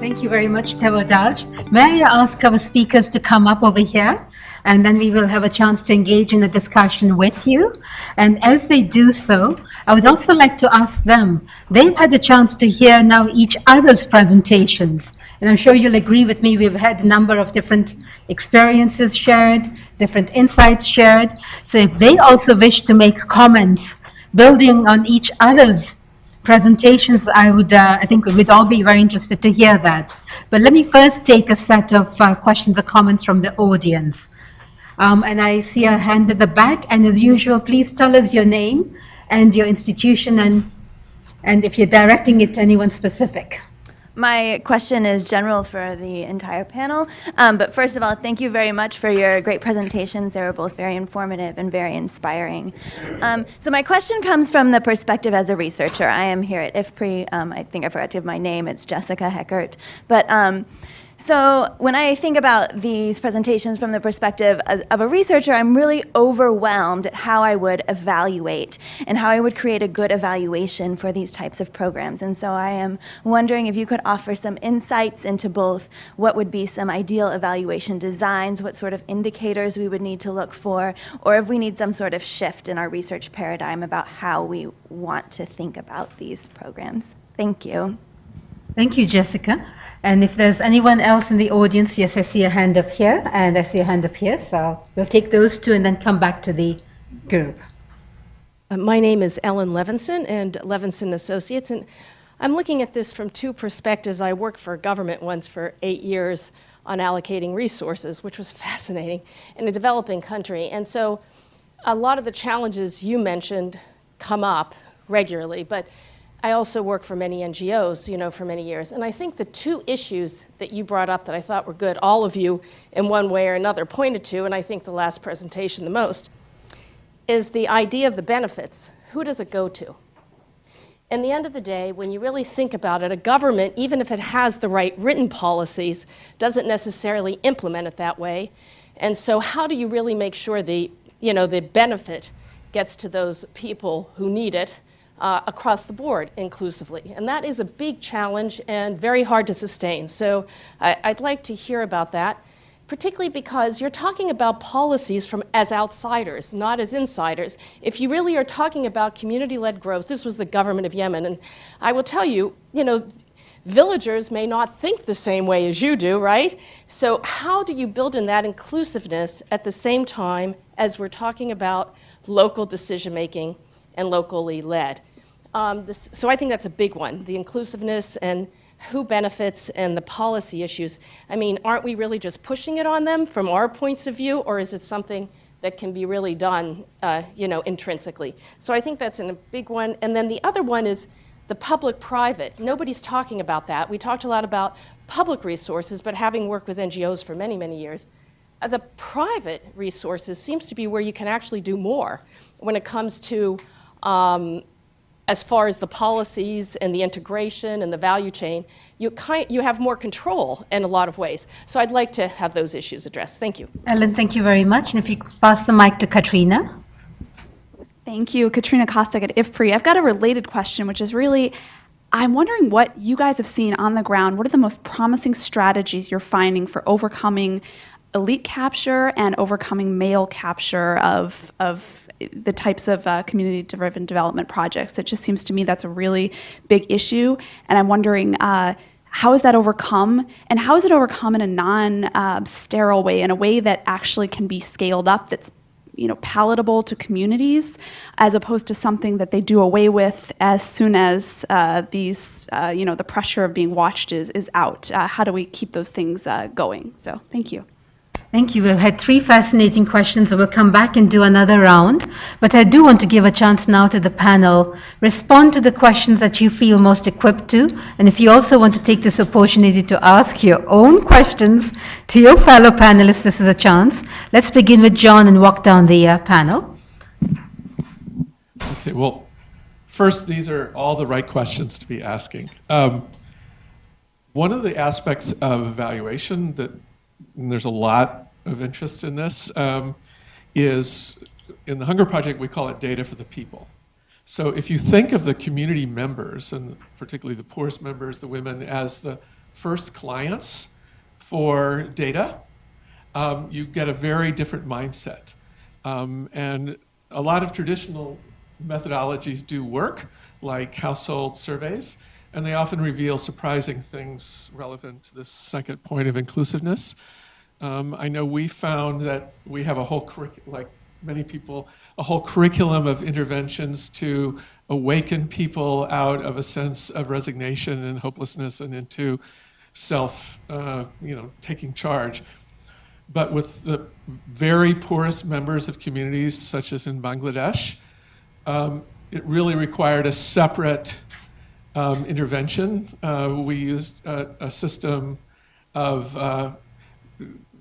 Thank you very much, Tevodaj. May I ask our speakers to come up over here, and then we will have a chance to engage in a discussion with you. And as they do so, I would also like to ask them, they've had the chance to hear now each other's presentations. And I'm sure you'll agree with me, we've had a number of different experiences shared, different insights shared. So if they also wish to make comments, building on each other's presentations, I think we'd all be very interested to hear that. But let me first take a set of questions or comments from the audience. And I see a hand at the back, and as usual, please tell us your name and your institution, and if you're directing it to anyone specific. My question is general for the entire panel, but first of all, thank you very much for your great presentations. They were both very informative and very inspiring. So my question comes from the perspective as a researcher. I am here at IFPRI. I think I forgot to give my name. It's Jessica Heckert. But so when I think about these presentations from the perspective of a researcher, I'm really overwhelmed at how I would evaluate and how I would create a good evaluation for these types of programs. And so I am wondering if you could offer some insights into both what would be some ideal evaluation designs, what sort of indicators we would need to look for, or if we need some sort of shift in our research paradigm about how we want to think about these programs. Thank you. Thank you, Jessica. And if there's anyone else in the audience, yes, I see a hand up here, and I see a hand up here, so we'll take those two and then come back to the group. My name is Ellen Levinson and Levinson Associates, and I'm looking at this from two perspectives. I worked for government once for 8 years on allocating resources, which was fascinating, in a developing country. And so a lot of the challenges you mentioned come up regularly, but I also work for many NGOs, for many years. And I think the two issues that you brought up that I thought were good, all of you in one way or another pointed to, and I think the last presentation the most, is the idea of the benefits. Who does it go to? In the end of the day, when you really think about it, a government, even if it has the right written policies, doesn't necessarily implement it that way. And so how do you really make sure the benefit gets to those people who need it across the board inclusively? And that is a big challenge and very hard to sustain. So I'd like to hear about that, particularly because you're talking about policies as outsiders, not as insiders. If you really are talking about community-led growth, this was the government of Yemen, and I will tell you, villagers may not think the same way as you do, right? So how do you build in that inclusiveness at the same time as we're talking about local decision-making and locally led? So I think that's a big one, the inclusiveness and who benefits and the policy issues. I mean, aren't we really just pushing it on them from our points of view, or is it something that can be really done, intrinsically? So I think that's a big one. And then the other one is the public-private. Nobody's talking about that. We talked a lot about public resources, but having worked with NGOs for many, many years, the private resources seems to be where you can actually do more when it comes to as far as the policies and the integration and the value chain. You have more control in a lot of ways. So I'd like to have those issues addressed. Thank you. Ellen, thank you very much. And if you could pass the mic to Katrina. Thank you, Katrina Kostek at IFPRI. I've got a related question, which is really, I'm wondering what you guys have seen on the ground. What are the most promising strategies you're finding for overcoming elite capture and overcoming male capture of the types of community-driven development projects? It just seems to me that's a really big issue, and I'm wondering how is that overcome, and how is it overcome in a non-sterile way, in a way that actually can be scaled up, that's palatable to communities, as opposed to something that they do away with as soon as the pressure of being watched is out. How do we keep those things going? So thank you. Thank you. We've had 3 fascinating questions, so we'll come back and do another round. But I do want to give a chance now to the panel. Respond to the questions that you feel most equipped to. And if you also want to take this opportunity to ask your own questions to your fellow panelists, this is a chance. Let's begin with John and walk down the panel. Okay, well, first, these are all the right questions to be asking. One of the aspects of evaluation and there's a lot of interest in this, is in the Hunger Project, we call it data for the people. So if you think of the community members, and particularly the poorest members, the women, as the first clients for data, you get a very different mindset. And a lot of traditional methodologies do work, like household surveys, and they often reveal surprising things relevant to this second point of inclusiveness. I know we found that we have a whole like many people, a whole curriculum of interventions to awaken people out of a sense of resignation and hopelessness and into self, taking charge. But with the very poorest members of communities, such as in Bangladesh, it really required a separate intervention. We used a system of,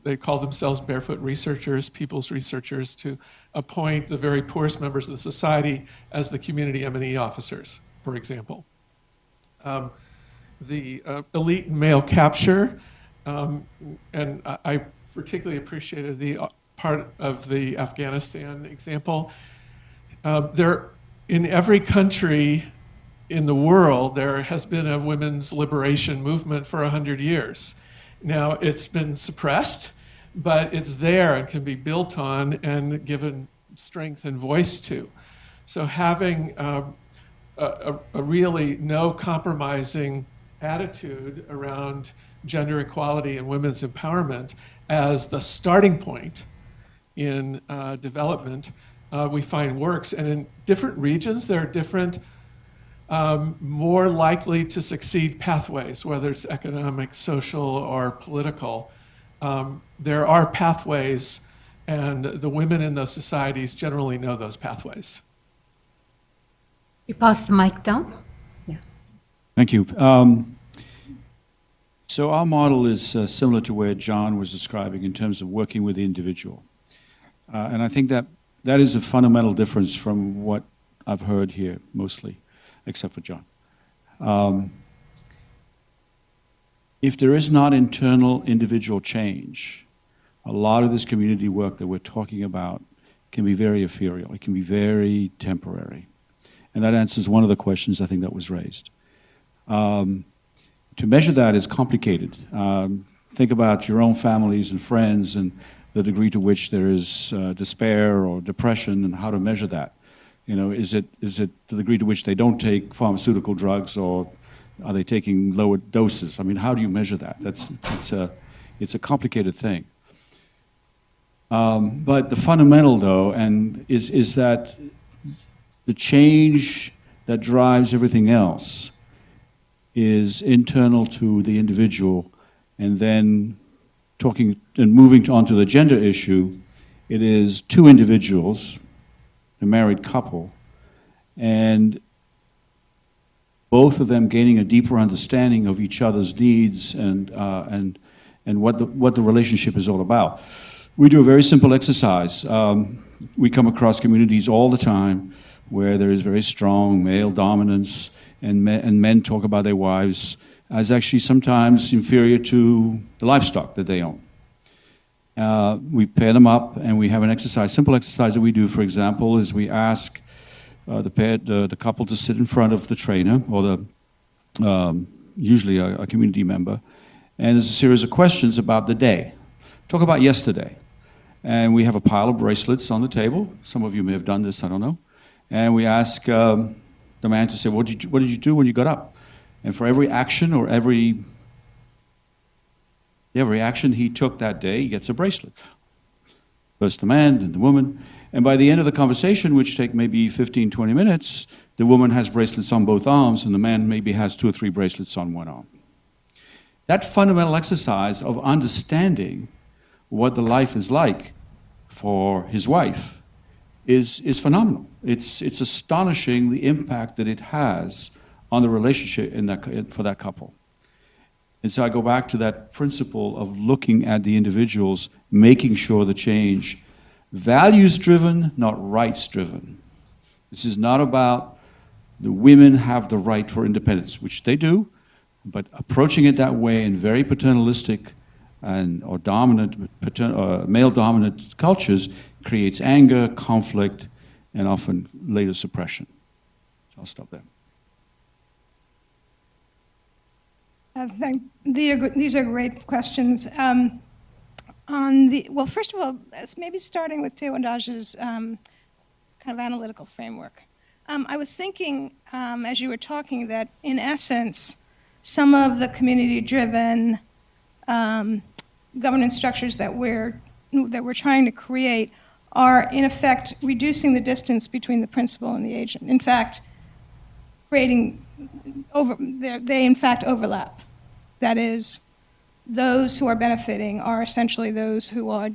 they called themselves barefoot researchers, people's researchers, to appoint the very poorest members of the society as the community M&E officers, for example. The elite male capture, and I particularly appreciated the part of the Afghanistan example. In every country in the world, there has been a women's liberation movement for 100 years. Now, it's been suppressed, but it's there and can be built on and given strength and voice to. So having a really no compromising attitude around gender equality and women's empowerment as the starting point in development, we find works. And in different regions, there are different more likely to succeed pathways, whether it's economic, social, or political. There are pathways, and the women in those societies generally know those pathways. You pass the mic down. Yeah. Thank you. So our model is similar to where John was describing in terms of working with the individual. And I think that is a fundamental difference from what I've heard here mostly, except for John. If there is not internal individual change, a lot of this community work that we're talking about can be very ethereal. It can be very temporary. And that answers one of the questions I think that was raised. To measure that is complicated. Think about your own families and friends and the degree to which there is despair or depression and how to measure that. You know, is it the degree to which they don't take pharmaceutical drugs, or are they taking lower doses? I mean, how do you measure that? It's a complicated thing. But the fundamental, though, is that the change that drives everything else is internal to the individual, and then talking and moving on to the gender issue, it is two individuals, a married couple, and both of them gaining a deeper understanding of each other's needs and what the relationship is all about. We do a very simple exercise. We come across communities all the time where there is very strong male dominance, and men talk about their wives as actually sometimes inferior to the livestock that they own. We pair them up, and we have an exercise. Simple exercise that we do, for example, is we ask the couple to sit in front of the trainer, or usually a community member, and there's a series of questions about the day. Talk about yesterday. And we have a pile of bracelets on the table. Some of you may have done this, I don't know. And we ask the man to say, what did you do when you got up? And for every action or every action he took that day, he gets a bracelet. First the man, then the woman. And by the end of the conversation, which take maybe 15, 20 minutes, the woman has bracelets on both arms, and the man maybe has 2 or 3 bracelets on one arm. That fundamental exercise of understanding what the life is like for his wife is phenomenal. It's astonishing the impact that it has on the relationship for that couple. And so I go back to that principle of looking at the individuals, making sure the change, values-driven, not rights-driven. This is not about the women have the right for independence, which they do, but approaching it that way in very paternalistic or dominant, male-dominant cultures creates anger, conflict, and often later suppression. So I'll stop there. These are great questions. Well, first of all, maybe starting with Tewandaj's kind of analytical framework. I was thinking, as you were talking, that in essence, some of the community-driven governance structures that we're trying to create are, in effect, reducing the distance between the principal and the agent. In fact, they in fact overlap. That is, those who are benefiting are essentially those who are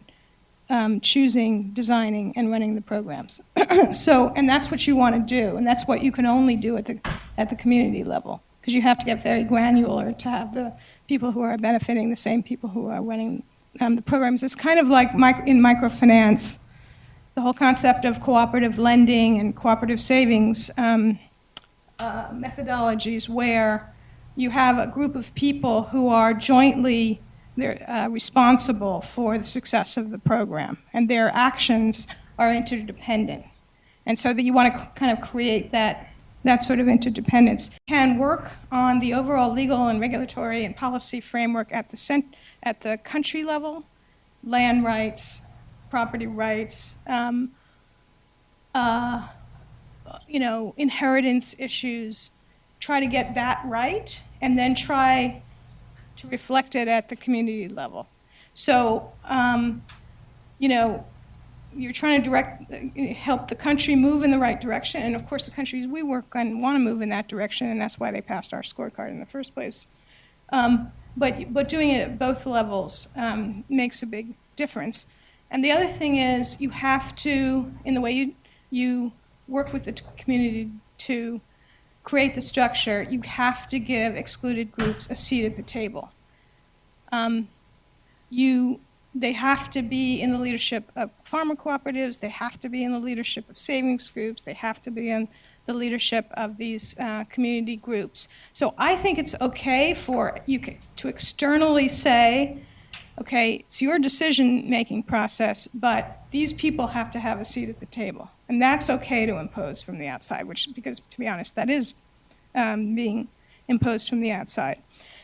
choosing, designing, and running the programs. And that's what you want to do, and that's what you can only do at the community level, because you have to get very granular to have the people who are benefiting the same people who are running the programs. It's kind of like in microfinance, the whole concept of cooperative lending and cooperative savings methodologies, where you have a group of people who are jointly responsible for the success of the program, and their actions are interdependent. And so that you want to kind of create that sort of interdependence. Can work on the overall legal and regulatory and policy framework at the country level, land rights, property rights, inheritance issues, try to get that right, and then try to reflect it at the community level. So, you're trying to help the country move in the right direction, and of course the countries we work on want to move in that direction, and that's why they passed our scorecard in the first place. But doing it at both levels makes a big difference. And the other thing is, you have to, in the way you work with the community to create the structure, you have to give excluded groups a seat at the table. They have to be in the leadership of farmer cooperatives, they have to be in the leadership of savings groups, they have to be in the leadership of these community groups. So I think it's okay for you to externally say, okay, it's your decision-making process, but these people have to have a seat at the table. And that's okay to impose from the outside, because to be honest, that is being imposed from the outside.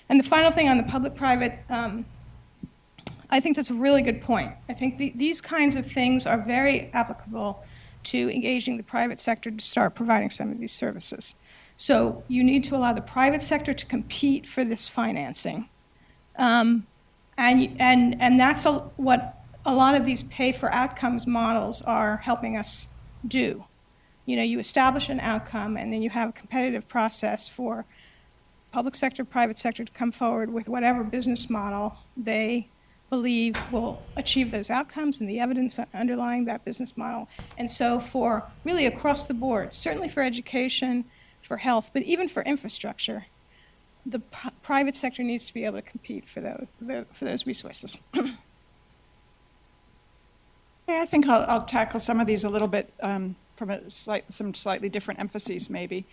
And the final thing on the public-private, I think that's a really good point. I think these kinds of things are very applicable to engaging the private sector to start providing some of these services. So you need to allow the private sector to compete for this financing. And that's what a lot of these pay-for-outcomes models are helping us do. You establish an outcome, and then you have a competitive process for public sector, private sector to come forward with whatever business model they believe will achieve those outcomes and the evidence underlying that business model. And so for really across the board, certainly for education, for health, but even for infrastructure, the private sector needs to be able to compete for those resources. Yeah, I think I'll tackle some of these a little bit from some slightly different emphases, maybe.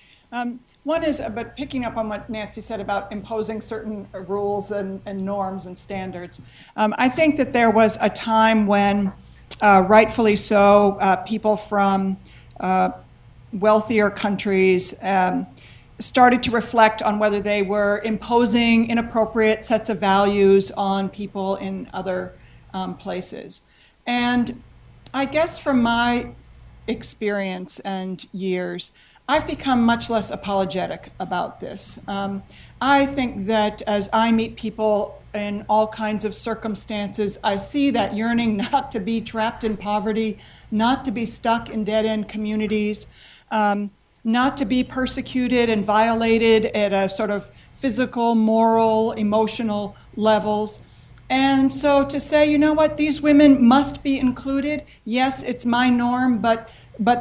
One is about picking up on what Nancy said about imposing certain rules and norms and standards. I think that there was a time when, rightfully so, people from wealthier countries started to reflect on whether they were imposing inappropriate sets of values on people in other places. And I guess from my experience and years, I've become much less apologetic about this. I think that as I meet people in all kinds of circumstances, I see that yearning not to be trapped in poverty, not to be stuck in dead-end communities, not to be persecuted and violated at a sort of physical, moral, emotional levels. And so to say, you know what, these women must be included. Yes, it's my norm, but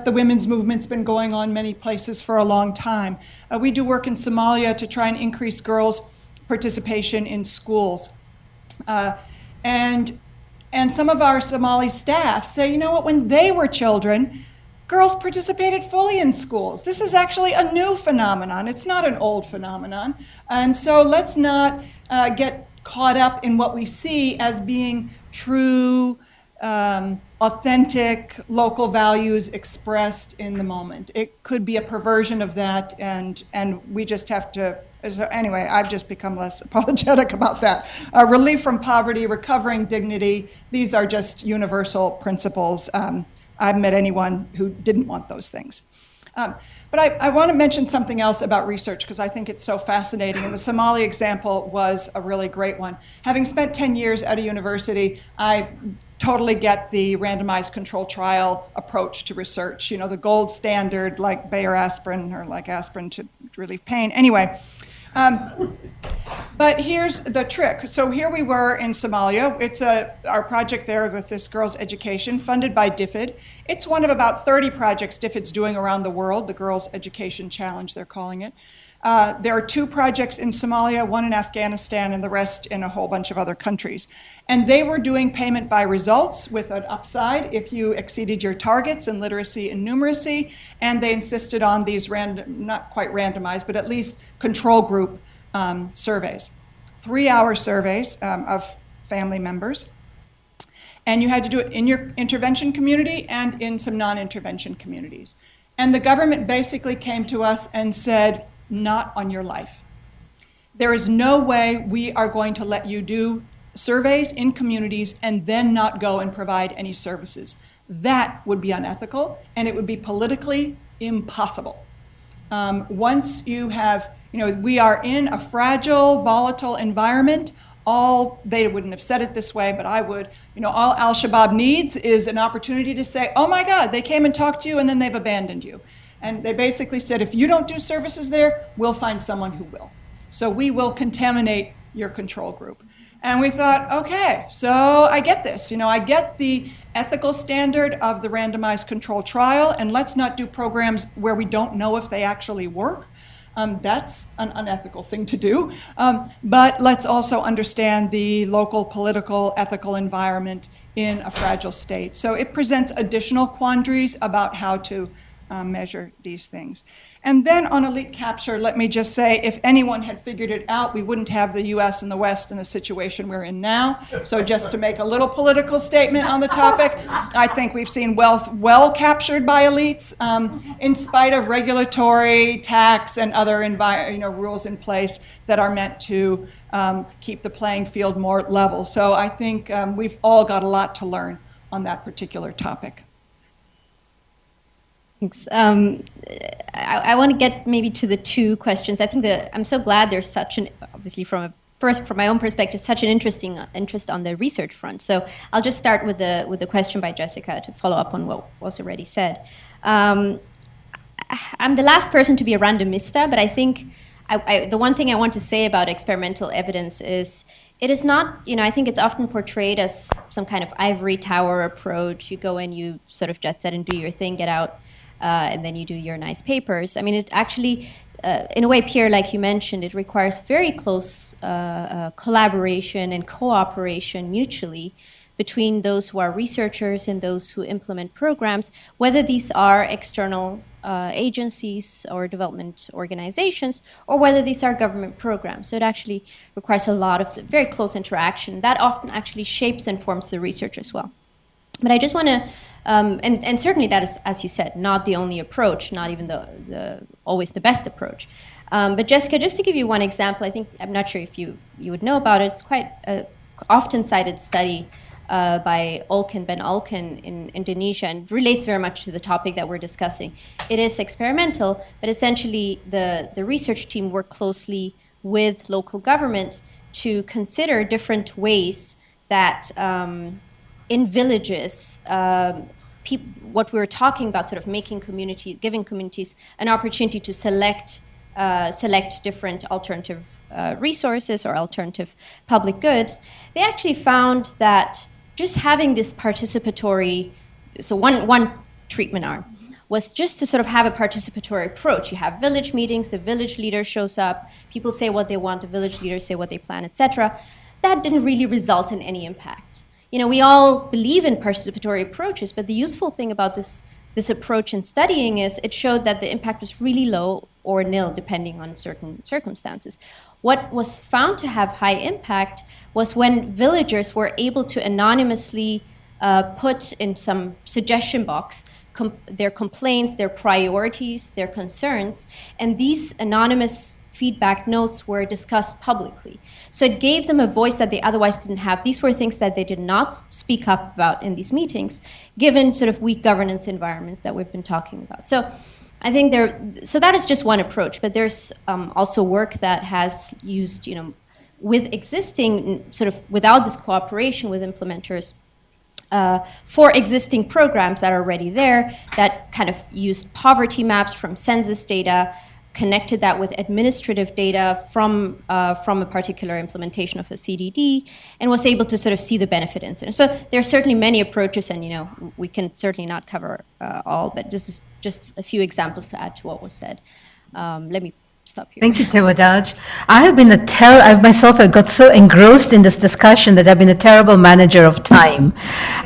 the women's movement's been going on many places for a long time. We do work in Somalia to try and increase girls' participation in schools. And some of our Somali staff say, you know what, when they were children, girls participated fully in schools. This is actually a new phenomenon. It's not an old phenomenon. And so let's not get caught up in what we see as being true, authentic local values expressed in the moment. It could be a perversion of that, and we just have to Anyway, I've just become less apologetic about that. Relief from poverty, recovering dignity, these are just universal principles. I haven't met anyone who didn't want those things. But I want to mention something else about research because I think it's so fascinating. And the Somali example was a really great one. Having spent 10 years at a university, I totally get the randomized control trial approach to research. You know, the gold standard, like Bayer aspirin or like aspirin to relieve pain. Anyway, but here's the trick. So here we were in Somalia. It's our project there with this girls' education, funded by DFID. It's one of about 30 projects DFID's doing around the world, the Girls' Education Challenge, they're calling it. There are 2 projects in Somalia, one in Afghanistan, and the rest in a whole bunch of other countries. And they were doing payment by results with an upside if you exceeded your targets in literacy and numeracy. And they insisted on these not quite randomized, but at least control group surveys. 3-hour surveys of family members. And you had to do it in your intervention community and in some non-intervention communities. And the government basically came to us and said, not on your life. There is no way we are going to let you do surveys in communities and then not go and provide any services. That would be unethical, and it would be politically impossible. Once you have, we are in a fragile, volatile environment. They wouldn't have said it this way, but I would, all Al-Shabaab needs is an opportunity to say, oh my God, they came and talked to you and then they've abandoned you. And they basically said, if you don't do services there, we'll find someone who will. So we will contaminate your control group. And we thought, okay, so I get this. I get the ethical standard of the randomized control trial, and let's not do programs where we don't know if they actually work. That's an unethical thing to do. But let's also understand the local political, ethical environment in a fragile state. So it presents additional quandaries about how to measure these things. And then on elite capture, let me just say, if anyone had figured it out, we wouldn't have the US and the West in the situation we're in now. So just to make a little political statement on the topic, I think we've seen wealth well captured by elites in spite of regulatory, tax, and other rules in place that are meant to keep the playing field more level. So I think we've all got a lot to learn on that particular topic. Thanks. I want to get maybe to the 2 questions. I think I'm so glad there's such an, obviously from my own perspective, such an interest on the research front. So I'll just start with the question by Jessica to follow up on what was already said. I'm the last person to be a randomista, but I think the one thing I want to say about experimental evidence is it is not, I think it's often portrayed as some kind of ivory tower approach. You go in, you sort of jet set and do your thing, get out, and then you do your nice papers. I mean, it actually, in a way, Pierre, like you mentioned, it requires very close collaboration and cooperation mutually between those who are researchers and those who implement programs, whether these are external agencies or development organizations, or whether these are government programs. So it actually requires a lot of very close interaction. That often actually shapes and forms the research as well. But I just want to, and certainly that is, as you said, not the only approach, not even always the best approach. But Jessica, just to give you one example, I'm not sure if you would know about it. It's quite an often cited study by Ben Olken in Indonesia, and relates very much to the topic that we're discussing. It is experimental, but essentially the research team worked closely with local government to consider different ways that in villages, what we were talking about, sort of making communities, giving communities an opportunity to select different alternative resources or alternative public goods, they actually found that just having this participatory, so one treatment arm was just to sort of have a participatory approach. You have village meetings, the village leader shows up, people say what they want, the village leaders say what they plan, etc. That didn't really result in any impact. We all believe in participatory approaches, but the useful thing about this approach in studying is it showed that the impact was really low or nil, depending on certain circumstances. What was found to have high impact was when villagers were able to anonymously put in some suggestion box their complaints, their priorities, their concerns, and these anonymous feedback notes were discussed publicly. So it gave them a voice that they otherwise didn't have. These were things that they did not speak up about in these meetings, given sort of weak governance environments that we've been talking about. So I think so that is just one approach, but there's also work that has used, with existing, sort of without this cooperation with implementers, for existing programs that are already there, that kind of used poverty maps from census data, connected that with administrative data from a particular implementation of a CDD, and was able to sort of see the benefit in it. So there are certainly many approaches, and we can certainly not cover all, but this is just a few examples to add to what was said. Let me stop here. Thank you, Tewadaj. I have been I got so engrossed in this discussion that I've been a terrible manager of time.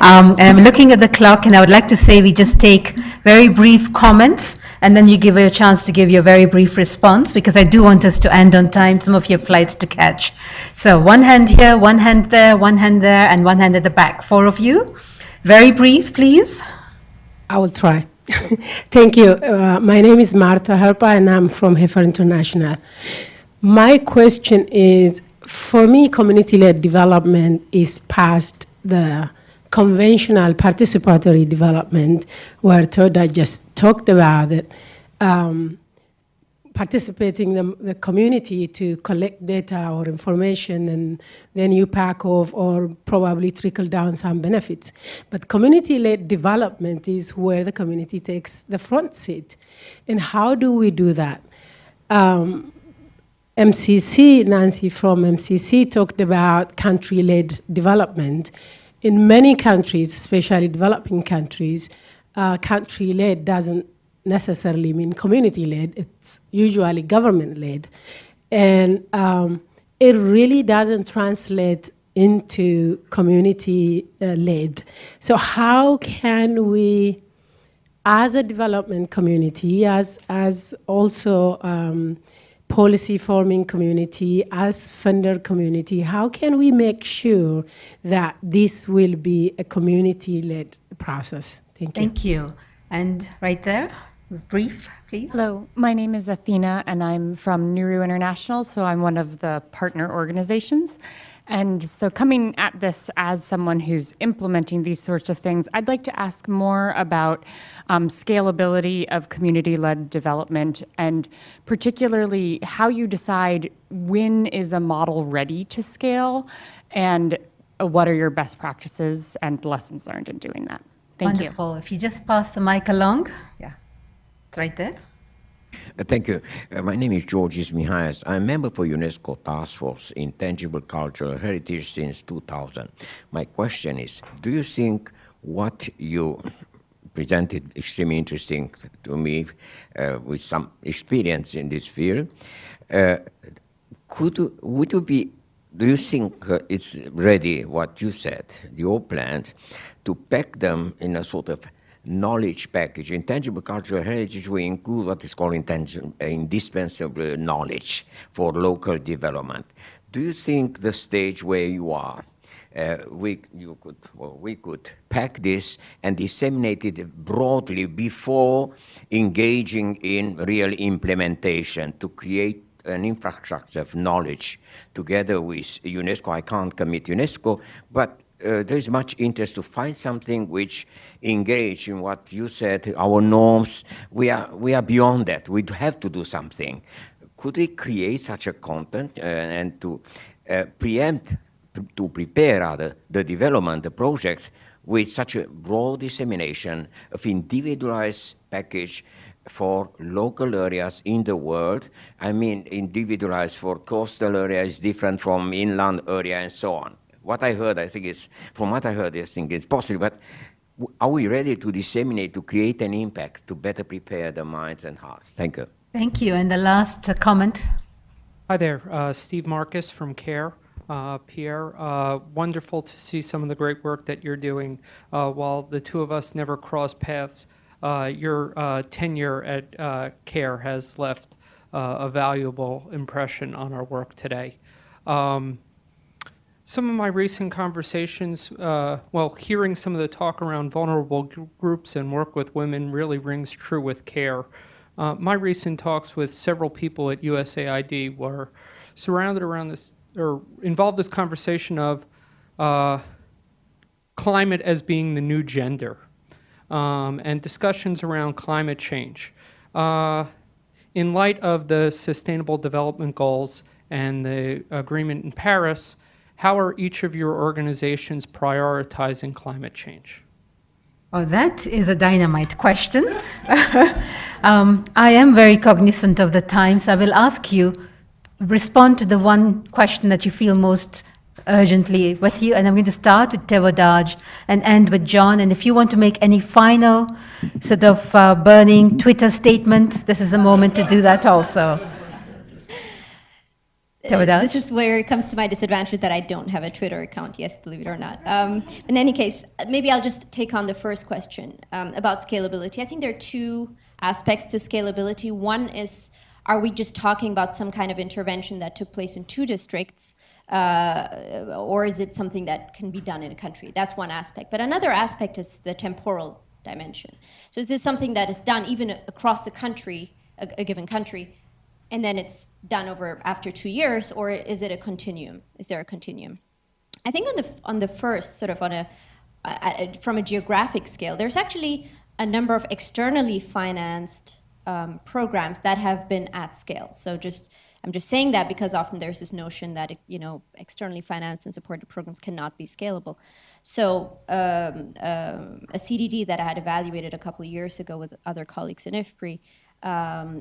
And I'm looking at the clock, and I would like to say we just take very brief comments, and then you give a chance to give your very brief response, because I do want us to end on time, some of your flights to catch. So one hand here, one hand there, one hand there, and one hand at the back. 4 of you. Very brief, please. I will try. Thank you. My name is Martha Herpa, and I'm from Heifer International. My question is, for me, community-led development is past the conventional participatory development, where Toda just talked about it, participating the community to collect data or information, and then you pack off or probably trickle down some benefits. But community-led development is where the community takes the front seat. And how do we do that? MCC, Nancy from MCC, talked about country-led development. In many countries, especially developing countries, country-led doesn't necessarily mean community-led. It's usually government-led. And it really doesn't translate into community-led. So how can we, as a development community, as also policy-forming community, as funder community, how can we make sure that this will be a community-led process? Thank you. Thank you. And right there. Brief, please. Hello, my name is Athena, and I'm from Nuru International, so I'm one of the partner organizations. And so coming at this as someone who's implementing these sorts of things, I'd like to ask more about scalability of community-led development, and particularly how you decide when is a model ready to scale, and what are your best practices and lessons learned in doing that. Thank you. Wonderful. If you just pass the mic along. Yeah. It's right there. Thank you. My name is Georgis Mihaias. I'm a member for UNESCO Task Force Intangible Cultural Heritage since 2000. My question is, do you think what you presented extremely interesting to me with some experience in this field? Do you think it's ready, what you said, your plans, to pack them in a sort of knowledge package? Intangible cultural heritage will include what is called indispensable knowledge for local development. Do you think the stage where you are, we could pack this and disseminate it broadly before engaging in real implementation to create an infrastructure of knowledge together with UNESCO? I can't commit UNESCO, but there is much interest to find something which engage in what you said, our norms. We are beyond that. We have to do something. Could we create such a content and to prepare the development, the projects with such a broad dissemination of individualized package for local areas in the world? I mean, individualized for coastal areas, different from inland area and so on. What I heard, I think is, from what I heard, I think it's possible, but are we ready to disseminate, to create an impact, to better prepare the minds and hearts? Thank you. Thank you. And the last comment. Hi there, Steve Marcus from CARE. Pierre, wonderful to see some of the great work that you're doing. While the two of us never crossed paths, your tenure at CARE has left a valuable impression on our work today. Some of my recent conversations, hearing some of the talk around vulnerable groups and work with women really rings true with CARE. My recent talks with several people at USAID were surrounded around this, or involved this conversation of climate as being the new gender, and discussions around climate change. In light of the Sustainable Development Goals and the agreement in Paris, how are each of your organizations prioritizing climate change? Oh, that is a dynamite question. I am very cognizant of the time, so I will ask you, respond to the one question that you feel most urgently with you, and I'm going to start with Tevodaj and end with John, and if you want to make any final sort of burning Twitter statement, this is the moment to do that also. This is where it comes to my disadvantage that I don't have a Twitter account, yes, believe it or not. In any case, maybe I'll just take on the first question about scalability. I think there are two aspects to scalability. One is, are we just talking about some kind of intervention that took place in 2 districts, or is it something that can be done in a country? That's one aspect. But another aspect is the temporal dimension. So is this something that is done even across the country, a given country, and then it's done over after 2 years, or is it a continuum? Is there a continuum? I think on the first, sort of from a geographic scale, there's actually a number of externally financed programs that have been at scale. So I'm just saying that because often there's this notion that externally financed and supported programs cannot be scalable. So a CDD that I had evaluated a couple of years ago with other colleagues in IFPRI,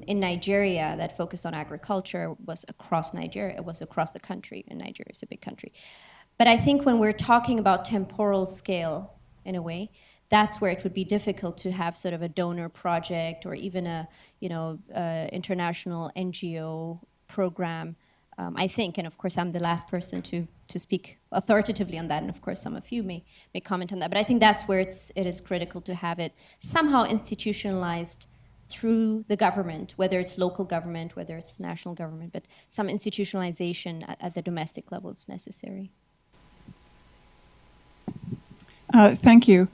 in Nigeria, that focused on agriculture, was across Nigeria. It was across the country, and Nigeria is a big country. But I think when we're talking about temporal scale, in a way, that's where it would be difficult to have sort of a donor project or even a international NGO program. I think, and of course I'm the last person to speak authoritatively on that, and of course some of you may comment on that. But I think that's where it is critical to have it somehow institutionalized through the government, whether it's local government, whether it's national government, but some institutionalization at the domestic level is necessary. Thank you.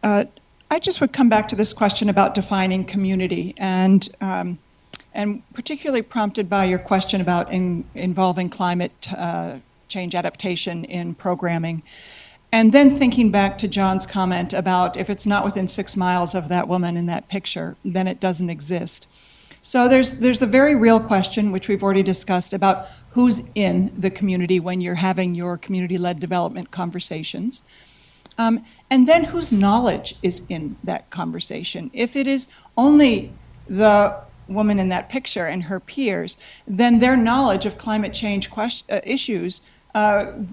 I just would come back to this question about defining community, and particularly prompted by your question about involving climate change adaptation in programming. And then thinking back to John's comment about if it's not within 6 miles of that woman in that picture, then it doesn't exist. So there's the very real question, which we've already discussed, about who's in the community when you're having your community-led development conversations. And then whose knowledge is in that conversation. If it is only the woman in that picture and her peers, then their knowledge of climate change issues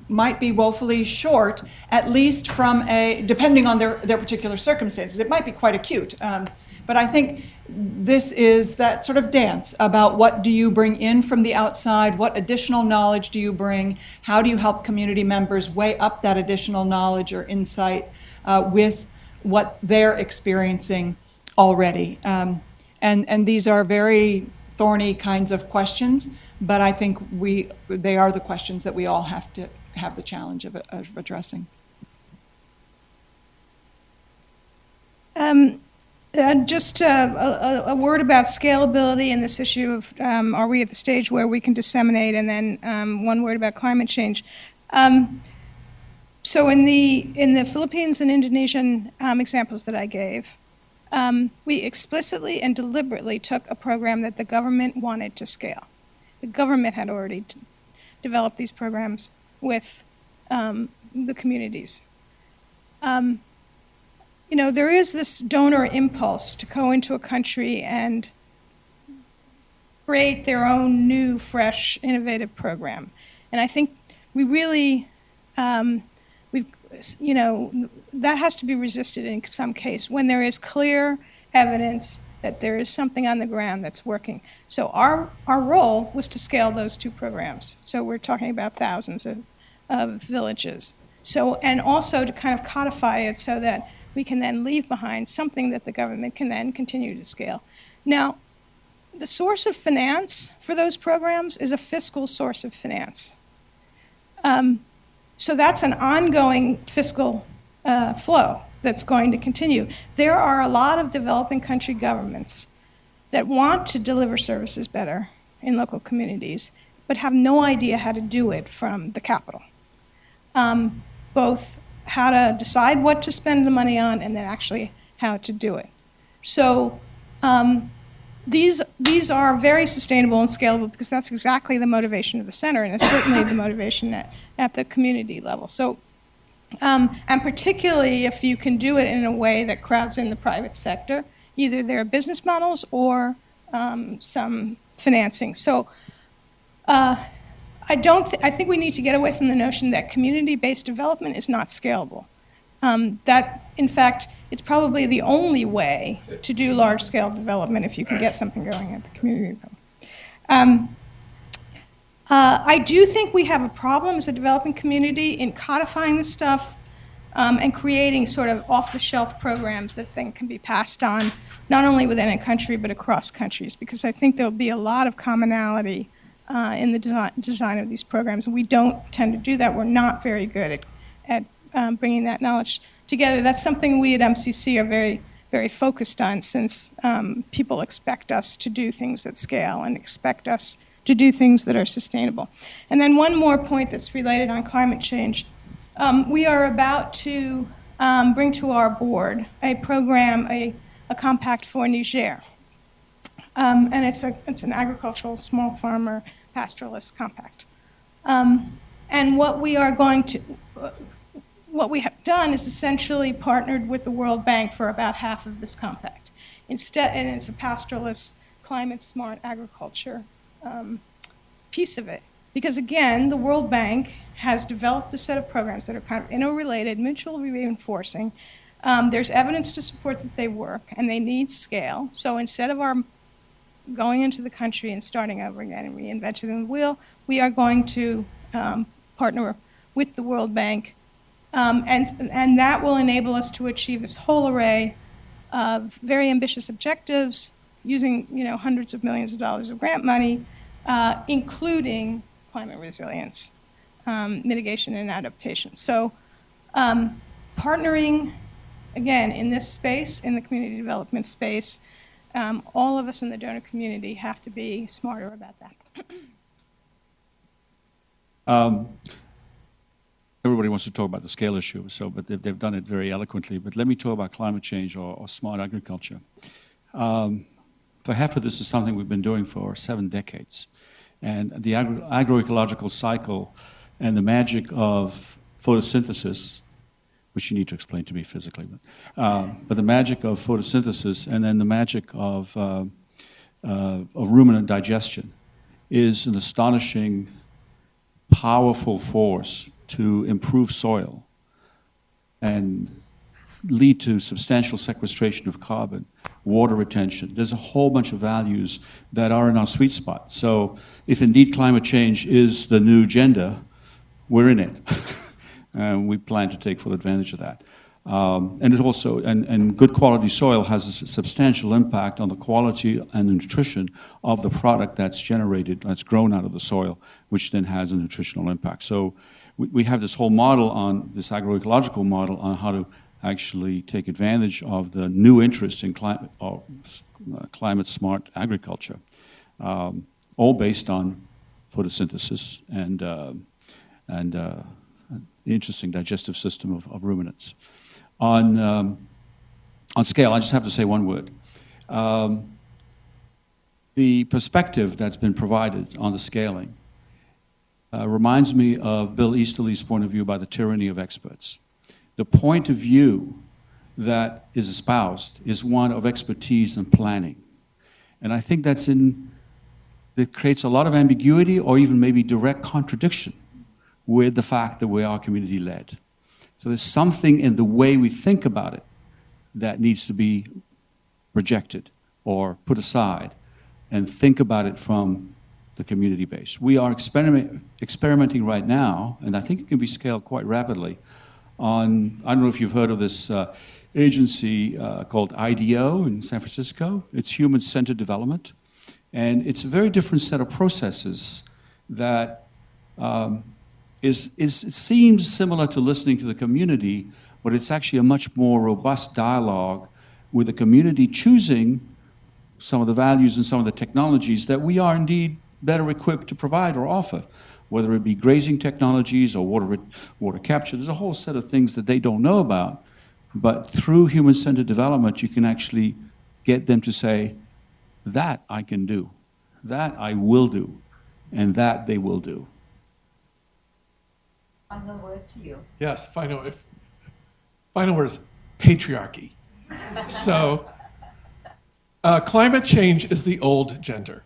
might be woefully short, at least from depending on their particular circumstances. It might be quite acute. But I think this is that sort of dance about what do you bring in from the outside, what additional knowledge do you bring, how do you help community members weigh up that additional knowledge or insight with what they're experiencing already. And these are very thorny kinds of questions, but I think they are the questions that we all have to have the challenge of addressing. Just a word about scalability and this issue of are we at the stage where we can disseminate, and then one word about climate change. So in the Philippines and Indonesian examples that I gave, we explicitly and deliberately took a program that the government wanted to scale. The government had already developed these programs with the communities. There is this donor impulse to go into a country and create their own new, fresh, innovative program. And I think we really, that has to be resisted in some case when there is clear evidence that there is something on the ground that's working. So our role was to scale those 2 programs. So we're talking about thousands of villages. So, and also to kind of codify it so that we can then leave behind something that the government can then continue to scale. Now, the source of finance for those programs is a fiscal source of finance. So that's an ongoing fiscal flow that's going to continue. There are a lot of developing country governments that want to deliver services better in local communities, but have no idea how to do it from the capital. Both how to decide what to spend the money on and then actually how to do it. So these are very sustainable and scalable because that's exactly the motivation of the center, and it's certainly the motivation at the community level. So, and particularly if you can do it in a way that crowds in the private sector, either their business models or some financing. So I think we need to get away from the notion that community-based development is not scalable. That, in fact, it's probably the only way to do large-scale development if you can get something going at the community level. I do think we have a problem as a developing community in codifying this stuff and creating sort of off-the-shelf programs that then can be passed on, not only within a country, but across countries, because I think there'll be a lot of commonality in the design of these programs. And we don't tend to do that. We're not very good at bringing that knowledge together. That's something we at MCC are very, very focused on, since people expect us to do things at scale and expect us to do things that are sustainable. And then one more point that's related on climate change. We are about to bring to our board a program, a compact for Niger. And it's an agricultural small farmer pastoralist compact. And what we are going to, what we have done is essentially partnered with the World Bank for about half of this compact. Instead, and it's a pastoralist, climate-smart agriculture piece of it. Because again, the World Bank has developed a set of programs that are kind of interrelated, mutually reinforcing. There's evidence to support that they work, and they need scale. So instead of our going into the country and starting over again and reinventing the wheel, we are going to partner with the World Bank. And that will enable us to achieve this whole array of very ambitious objectives using hundreds of millions of dollars of grant money, including climate resilience, mitigation and adaptation. So partnering, again, in this space, in the community development space, all of us in the donor community have to be smarter about that. Everybody wants to talk about the scale issue, but they've done it very eloquently. But let me talk about climate change or smart agriculture. For half of this is something we've been doing for 7 decades. And the agroecological cycle and the magic of photosynthesis, which you need to explain to me physically, but the magic of photosynthesis and then the magic of ruminant digestion is an astonishing, powerful force to improve soil and lead to substantial sequestration of carbon, water retention. There's a whole bunch of values that are in our sweet spot. So if indeed climate change is the new agenda, we're in it. And we plan to take full advantage of that. And it also, and good quality soil has a substantial impact on the quality and the nutrition of the product that's generated, that's grown out of the soil, which then has a nutritional impact. So we have this whole model on, this agroecological model on how to actually take advantage of the new interest in climate smart agriculture, all based on photosynthesis and the interesting digestive system of ruminants. On scale, I just have to say one word. The perspective that's been provided on the scaling reminds me of Bill Easterly's point of view about the tyranny of experts. The point of view that is espoused is one of expertise and planning. And I think that creates a lot of ambiguity or even maybe direct contradiction with the fact that we are community-led. So there's something in the way we think about it that needs to be rejected or put aside and think about it from the community base. We are experimenting right now, and I think it can be scaled quite rapidly, on, I don't know if you've heard of this agency called IDEO in San Francisco. It's human-centered development. And it's a very different set of processes that it seems similar to listening to the community, but it's actually a much more robust dialogue with the community choosing some of the values and some of the technologies that we are indeed better equipped to provide or offer, whether it be grazing technologies or water capture. There's a whole set of things that they don't know about, but through human-centered development, you can actually get them to say, that I can do, that I will do, and that they will do. Final word to you. Yes, final word is patriarchy. So climate change is the old gender.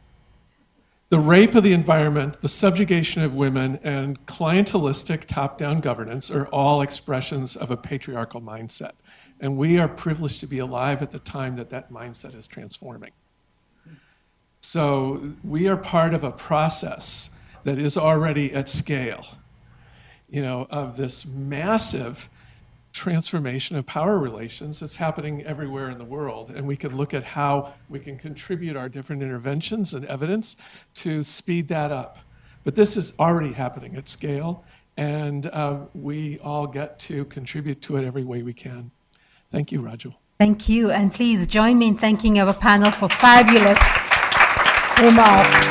The rape of the environment, the subjugation of women, and clientelistic top-down governance are all expressions of a patriarchal mindset. And we are privileged to be alive at the time that that mindset is transforming. So we are part of a process that is already at scale, of this massive transformation of power relations that's happening everywhere in the world. And we can look at how we can contribute our different interventions and evidence to speed that up. But this is already happening at scale, and we all get to contribute to it every way we can. Thank you, Raju. Thank you, and please join me in thanking our panel for fabulous remarks.